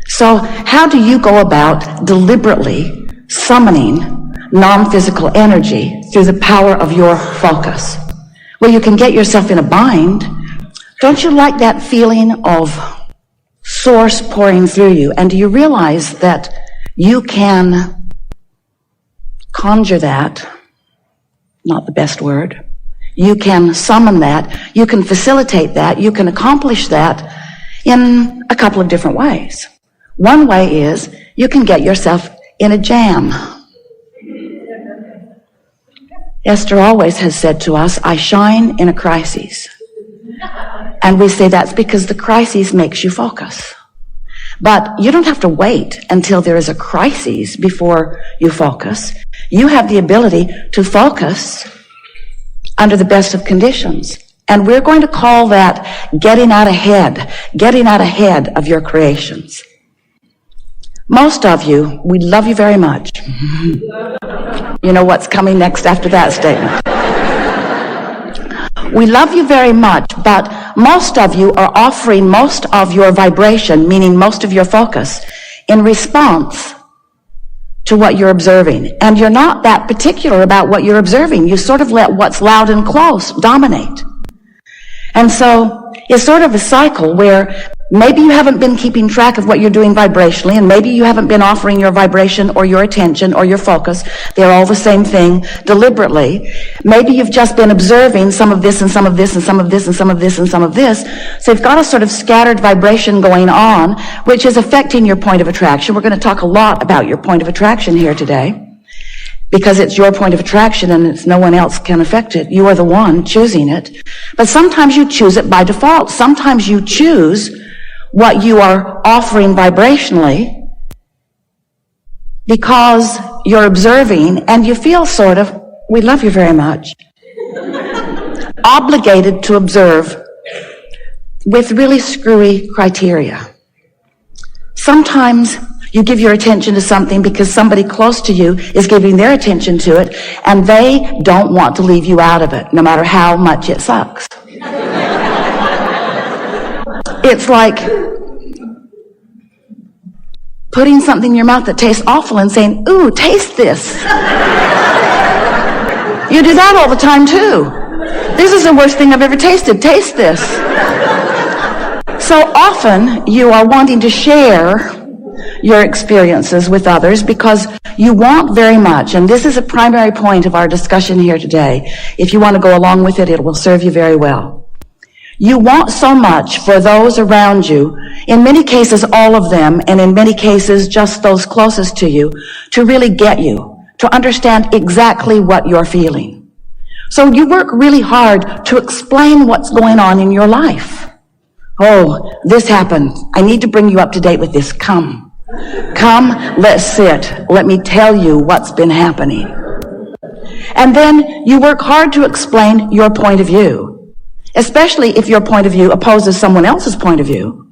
So how do you go about deliberately summoning non-physical energy through the power of your focus? Well, you can get yourself in a bind. Don't you like that feeling of source pouring through you? And do you realize that you can conjure that? Not the best word. You can summon that. You can facilitate that. You can accomplish that in a couple of different ways. One way is you can get yourself in a jam. Esther always has said to us, I shine in a crisis. And we say that's because the crisis makes you focus. But you don't have to wait until there is a crisis before you focus. You have the ability to focus under the best of conditions. And we're going to call that getting out ahead of your creations. Most of you, we love you very much. You know what's coming next after that statement. We love you very much, but most of you are offering most of your vibration, meaning most of your focus, in response to what you're observing. And you're not that particular about what you're observing. You sort of let what's loud and close dominate. And so it's sort of a cycle where maybe you haven't been keeping track of what you're doing vibrationally, and maybe you haven't been offering your vibration or your attention or your focus. They're all the same thing deliberately. Maybe you've just been observing some of this and some of this and some of this and some of this and some of this. So you've got a sort of scattered vibration going on, which is affecting your point of attraction. We're going to talk a lot about your point of attraction here today, because it's your point of attraction and it's no one else can affect it. You are the one choosing it. But sometimes you choose it by default. Sometimes you choose what you are offering vibrationally because you're observing and you feel sort of, we love you very much, obligated to observe with really screwy criteria. Sometimes you give your attention to something because somebody close to you is giving their attention to it, and they don't want to leave you out of it, no matter how much it sucks. It's like putting something in your mouth that tastes awful and saying, ooh, taste this. You do that all the time too. This is the worst thing I've ever tasted. Taste this. So often you are wanting to share your experiences with others because you want very much, and this is a primary point of our discussion here today. If you want to go along with it, it will serve you very well. You want so much for those around you, in many cases all of them, and in many cases just those closest to you, to really get you, to understand exactly what you're feeling. So you work really hard to explain what's going on in your life. Oh, this happened. I need to bring you up to date with this. Come, let's sit. Let me tell you what's been happening. And then you work hard to explain your point of view. Especially if your point of view opposes someone else's point of view.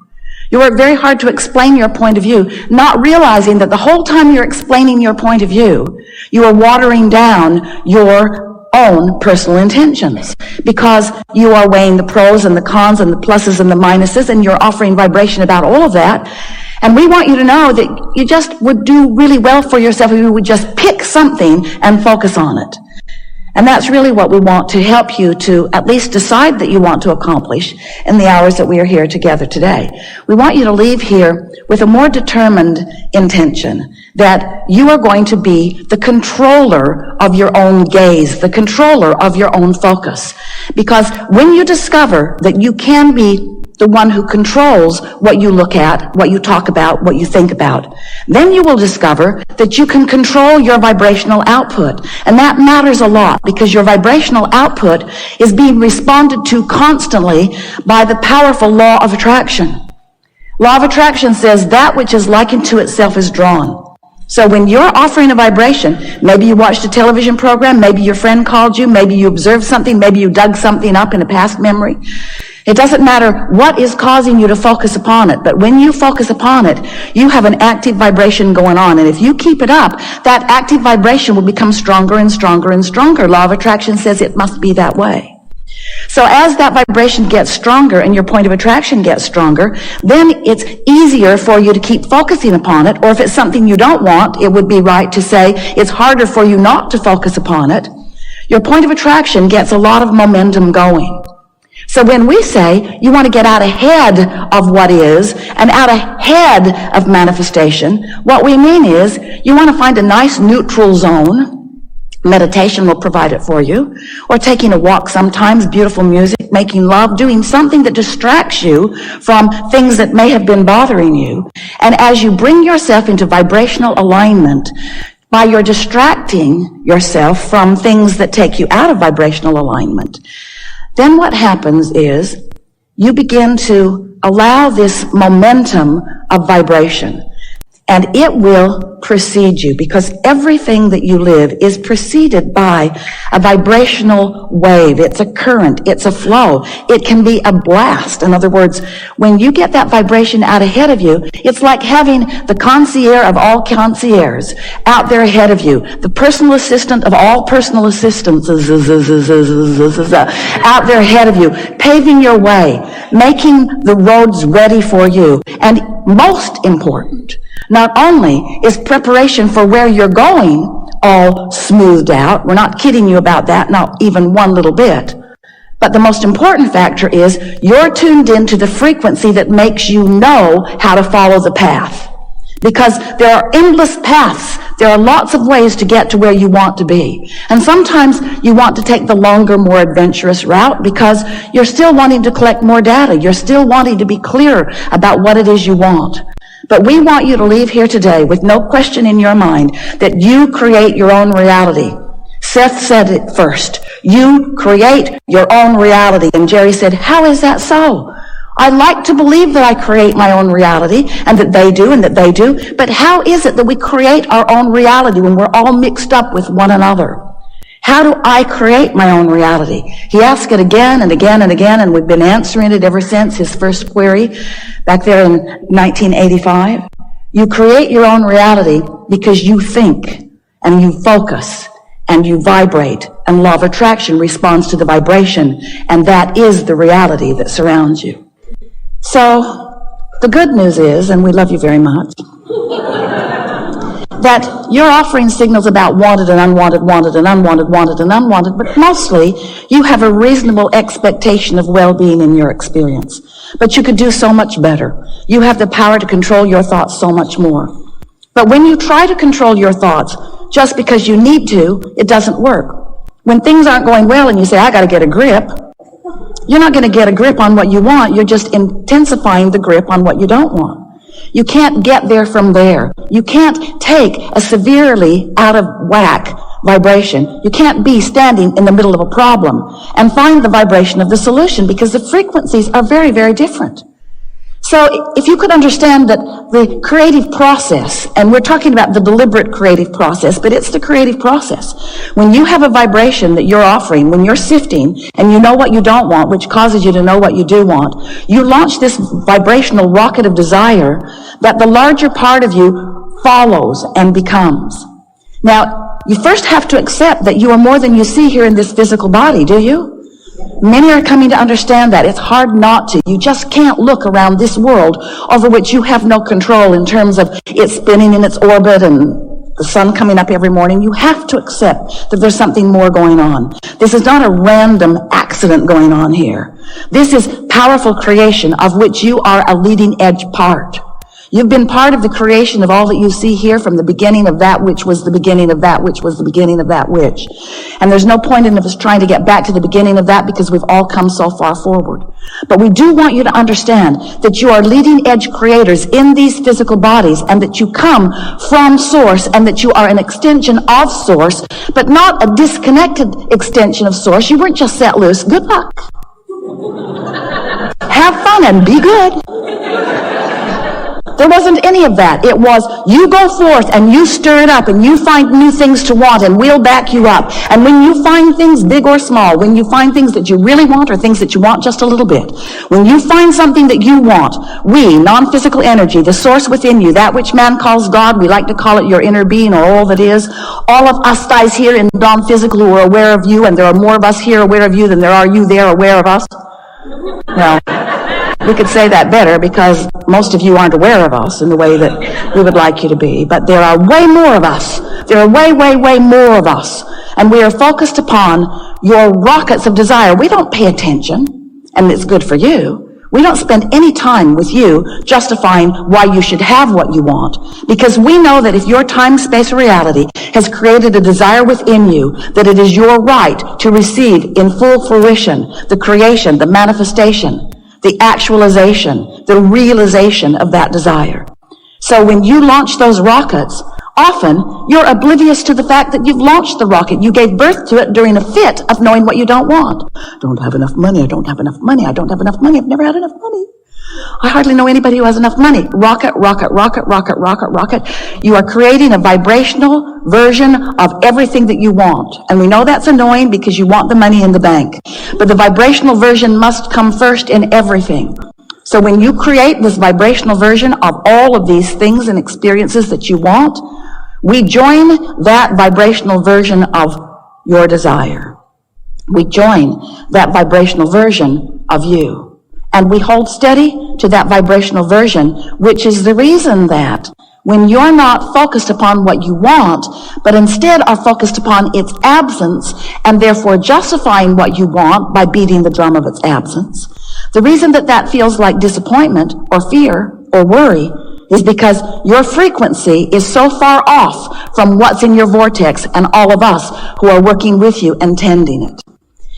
You work very hard to explain your point of view, not realizing that the whole time you're explaining your point of view, you are watering down your own personal intentions, because you are weighing the pros and the cons and the pluses and the minuses, and you're offering vibration about all of that. And we want you to know that you just would do really well for yourself if you would just pick something and focus on it. And that's really what we want to help you to at least decide that you want to accomplish in the hours that we are here together today. We want you to leave here with a more determined intention that you are going to be the controller of your own gaze, the controller of your own focus. Because when you discover that you can be the one who controls what you look at, what you talk about, what you think about, then you will discover that you can control your vibrational output. And that matters a lot, because your vibrational output is being responded to constantly by the powerful law of attraction. Law of attraction says that which is likened to itself is drawn. So when you're offering a vibration, maybe you watched a television program, maybe your friend called you, maybe you observed something, maybe you dug something up in a past memory. It doesn't matter what is causing you to focus upon it, but when you focus upon it, you have an active vibration going on. And if you keep it up, that active vibration will become stronger and stronger and stronger. Law of attraction says it must be that way. So as that vibration gets stronger and your point of attraction gets stronger, then it's easier for you to keep focusing upon it. Or if it's something you don't want, it would be right to say it's harder for you not to focus upon it. Your point of attraction gets a lot of momentum going. So when we say you want to get out ahead of what is and out ahead of manifestation, what we mean is you want to find a nice neutral zone. Meditation will provide it for you. Or taking a walk sometimes, beautiful music, making love, doing something that distracts you from things that may have been bothering you. And as you bring yourself into vibrational alignment, by your distracting yourself from things that take you out of vibrational alignment, then what happens is you begin to allow this momentum of vibration, and it will precede you, because everything that you live is preceded by a vibrational wave. It's a current. It's a flow. It can be a blast. In other words, when you get that vibration out ahead of you, it's like having the concierge of all concierges out there ahead of you, the personal assistant of all personal assistants out there ahead of you, paving your way, making the roads ready for you. And most important, not only is preparation for where you're going all smoothed out, we're not kidding you about that, not even one little bit, but the most important factor is you're tuned into the frequency that makes you know how to follow the path. Because there are endless paths. There are lots of ways to get to where you want to be. And sometimes you want to take the longer, more adventurous route because you're still wanting to collect more data. You're still wanting to be clear about what it is you want. But we want you to leave here today with no question in your mind that you create your own reality. Seth said it first. You create your own reality. And Jerry said, how is that so? I like to believe that I create my own reality and that they do and that they do. But how is it that we create our own reality when we're all mixed up with one another? How do I create my own reality? He asked it again and again and again, and we've been answering it ever since his first query back there in 1985. You create your own reality because you think and you focus and you vibrate, and law of attraction responds to the vibration, and that is the reality that surrounds you. So the good news is, and we love you very much, that you're offering signals about wanted and unwanted, wanted and unwanted, wanted and unwanted, but mostly you have a reasonable expectation of well-being in your experience. But you could do so much better. You have the power to control your thoughts so much more. But when you try to control your thoughts just because you need to, it doesn't work. When things aren't going well and you say, I got to get a grip, you're not going to get a grip on what you want. You're just intensifying the grip on what you don't want. You can't get there from there. You can't take a severely out of whack vibration. You can't be standing in the middle of a problem and find the vibration of the solution, because the frequencies are very, very different. So if you could understand that the creative process, and we're talking about the deliberate creative process, but it's the creative process. When you have a vibration that you're offering, when you're sifting, and you know what you don't want, which causes you to know what you do want, you launch this vibrational rocket of desire that the larger part of you follows and becomes. Now, you first have to accept that you are more than you see here in this physical body, do you? Many are coming to understand that. It's hard not to. You just can't look around this world over which you have no control in terms of it spinning in its orbit and the sun coming up every morning. You have to accept that there's something more going on. This is not a random accident going on here. This is powerful creation of which you are a leading edge part. You've been part of the creation of all that you see here from the beginning of that which was the beginning of that which was the beginning of that which. And there's no point in us trying to get back to the beginning of that, because we've all come so far forward. But we do want you to understand that you are leading edge creators in these physical bodies, and that you come from Source, and that you are an extension of Source, but not a disconnected extension of Source. You weren't just set loose. Good luck. Have fun and be good. There wasn't any of that. It was, you go forth and you stir it up and you find new things to want and we'll back you up. And when you find things big or small, when you find things that you really want or things that you want just a little bit, when you find something that you want, we, non-physical energy, the source within you, that which man calls God, we like to call it your inner being or all that is, all of us guys here in non-physical who are aware of you, and there are more of us here aware of you than there are you there aware of us. Well, we could say that better because most of you aren't aware of us in the way that we would like you to be. But there are way more of us. There are way, way, way more of us. And we are focused upon your rockets of desire. We don't pay attention, and it's good for you. We don't spend any time with you justifying why you should have what you want. Because we know that if your time, space, or reality has created a desire within you, that it is your right to receive in full fruition the creation, the manifestation, the actualization, the realization of that desire. So when you launch those rockets, often you're oblivious to the fact that you've launched the rocket. You gave birth to it during a fit of knowing what you don't want. Don't have enough money. I don't have enough money. I don't have enough money. I've never had enough money. I hardly know anybody who has enough money. Rocket, rocket, rocket, rocket, rocket, rocket. You are creating a vibrational version of everything that you want. And we know that's annoying because you want the money in the bank. But the vibrational version must come first in everything. So when you create this vibrational version of all of these things and experiences that you want, we join that vibrational version of your desire. We join that vibrational version of you. And we hold steady to that vibrational version, which is the reason that when you're not focused upon what you want, but instead are focused upon its absence, and therefore justifying what you want by beating the drum of its absence, the reason that that feels like disappointment or fear or worry is because your frequency is so far off from what's in your vortex and all of us who are working with you and tending it.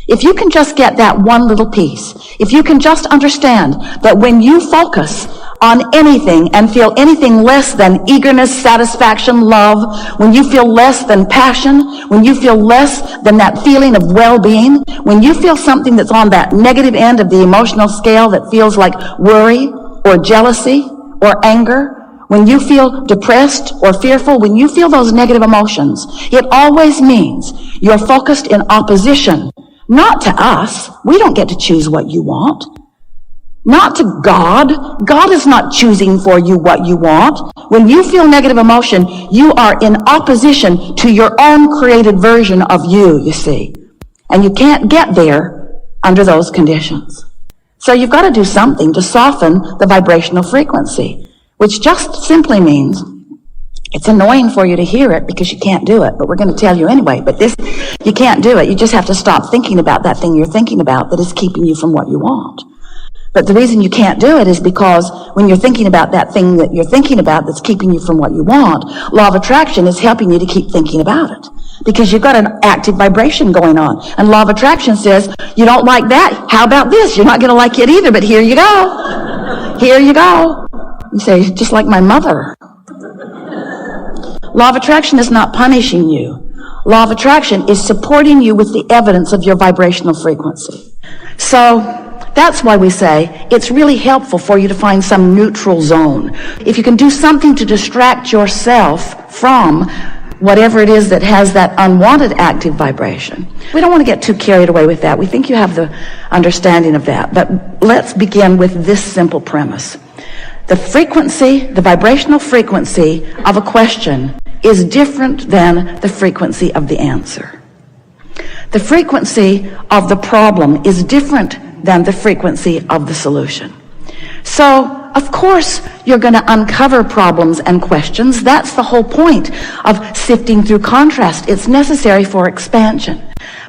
If you can just get that one little piece, if you can just understand that when you focus on anything and feel anything less than eagerness, satisfaction, love, when you feel less than passion, when you feel less than that feeling of well-being, when you feel something that's on that negative end of the emotional scale that feels like worry or jealousy or anger, when you feel depressed or fearful, when you feel those negative emotions, it always means you're focused in opposition. Not to us. We don't get to choose what you want. Not to God. God is not choosing for you what you want. When you feel negative emotion, you are in opposition to your own created version of you, you see. And you can't get there under those conditions. So you've got to do something to soften the vibrational frequency, which just simply means it's annoying for you to hear it because you can't do it, but we're going to tell you anyway. But this, you can't do it. You just have to stop thinking about that thing you're thinking about that is keeping you from what you want. But the reason you can't do it is because when you're thinking about that thing that you're thinking about that's keeping you from what you want, law of attraction is helping you to keep thinking about it because you've got an active vibration going on. And law of attraction says, you don't like that? How about this? You're not going to like it either, but here you go. Here you go. You say, just like my mother. Law of attraction is not punishing you. Law of attraction is supporting you with the evidence of your vibrational frequency. So that's why we say it's really helpful for you to find some neutral zone. If you can do something to distract yourself from whatever it is that has that unwanted active vibration. We don't want to get too carried away with that. We think you have the understanding of that. But let's begin with this simple premise. The frequency, the vibrational frequency of a question is different than the frequency of the answer. The frequency of the problem is different than the frequency of the solution. So, of course, you're going to uncover problems and questions. That's the whole point of sifting through contrast. It's necessary for expansion.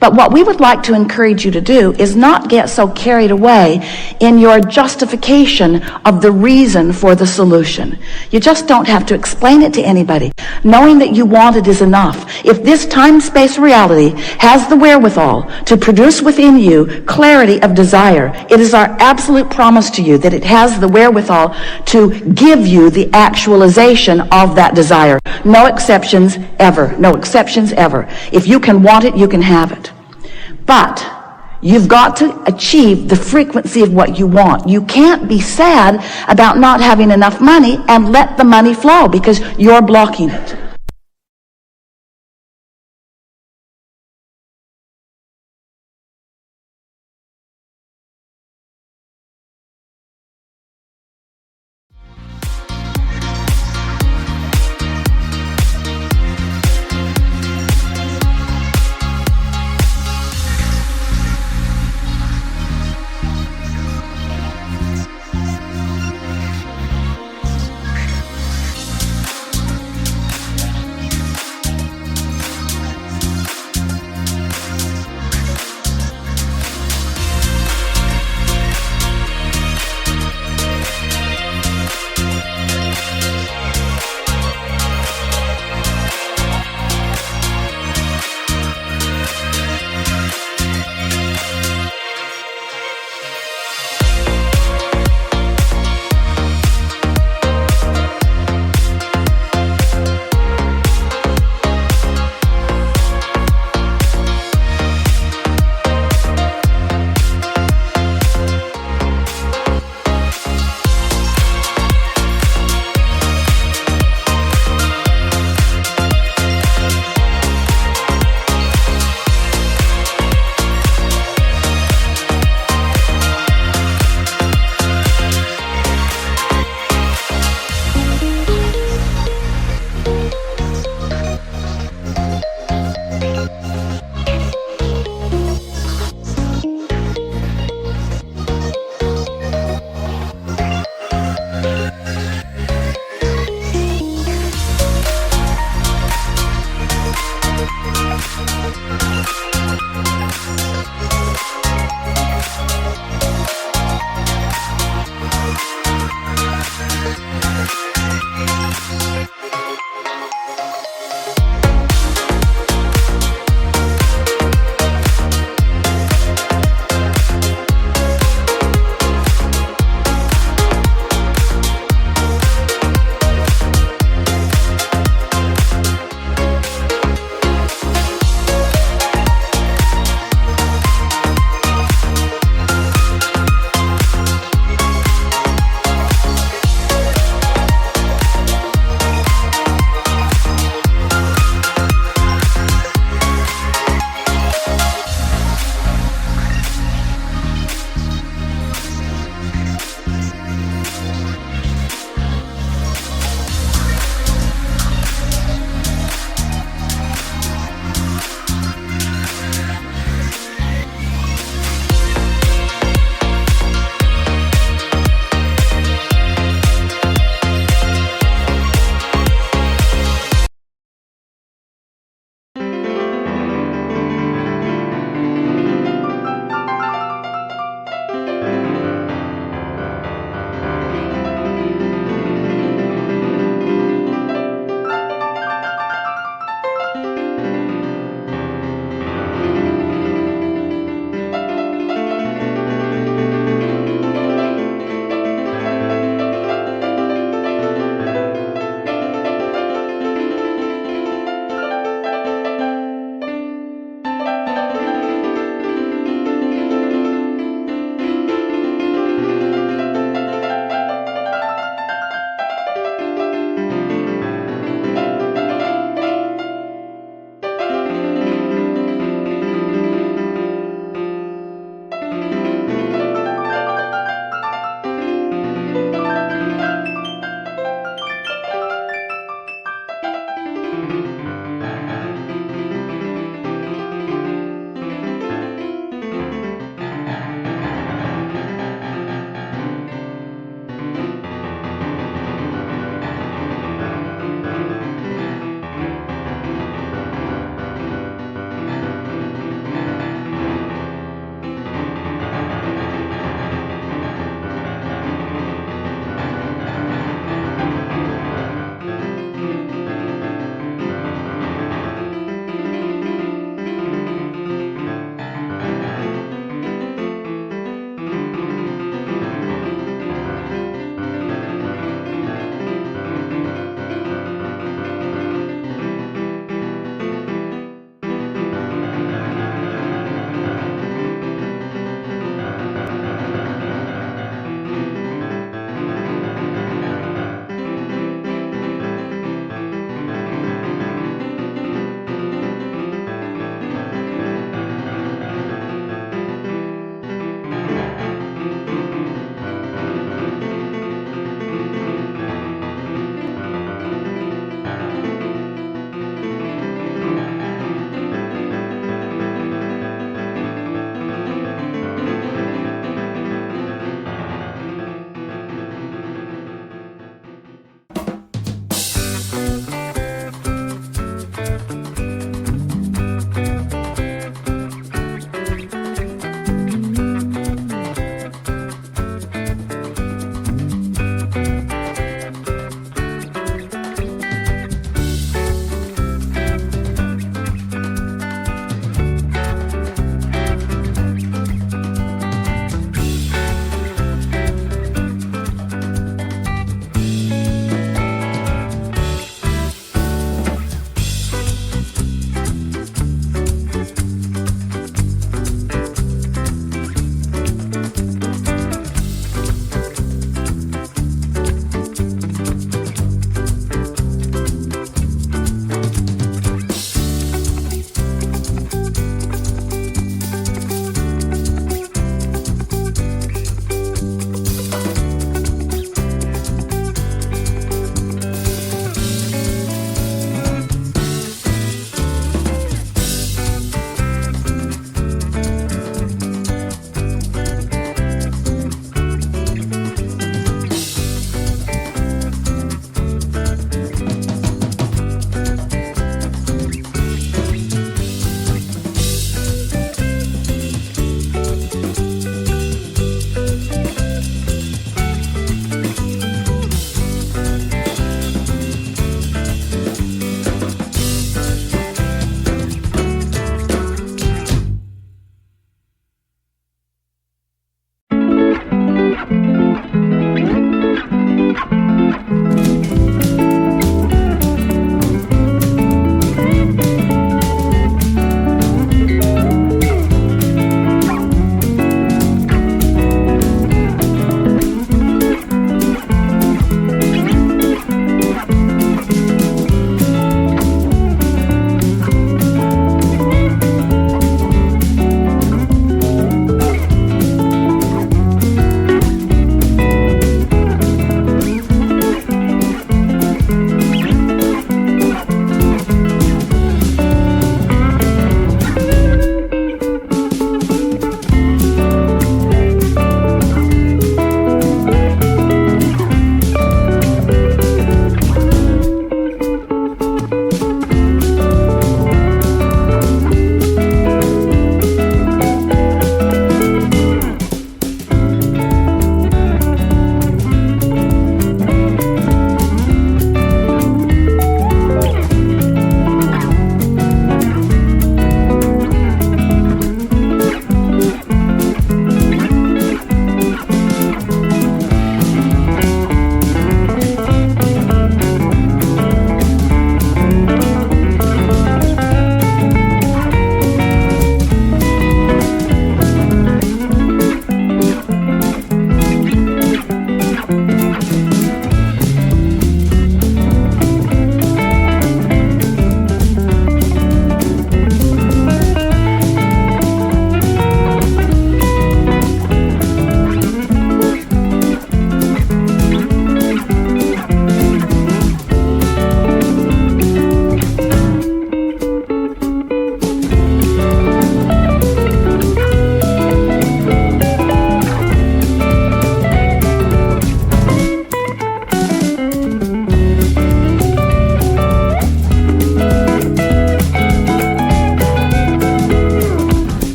But what we would like to encourage you to do is not get so carried away in your justification of the reason for the solution. You just don't have to explain it to anybody. Knowing that you want it is enough. If this time-space reality has the wherewithal to produce within you clarity of desire, it is our absolute promise to you that it has the wherewithal to give you the actualization of that desire. No exceptions ever. No exceptions ever. If you can want it, you can have it. But You've got to achieve the frequency of what you want. You can't be sad about not having enough money and let the money flow because you're blocking it.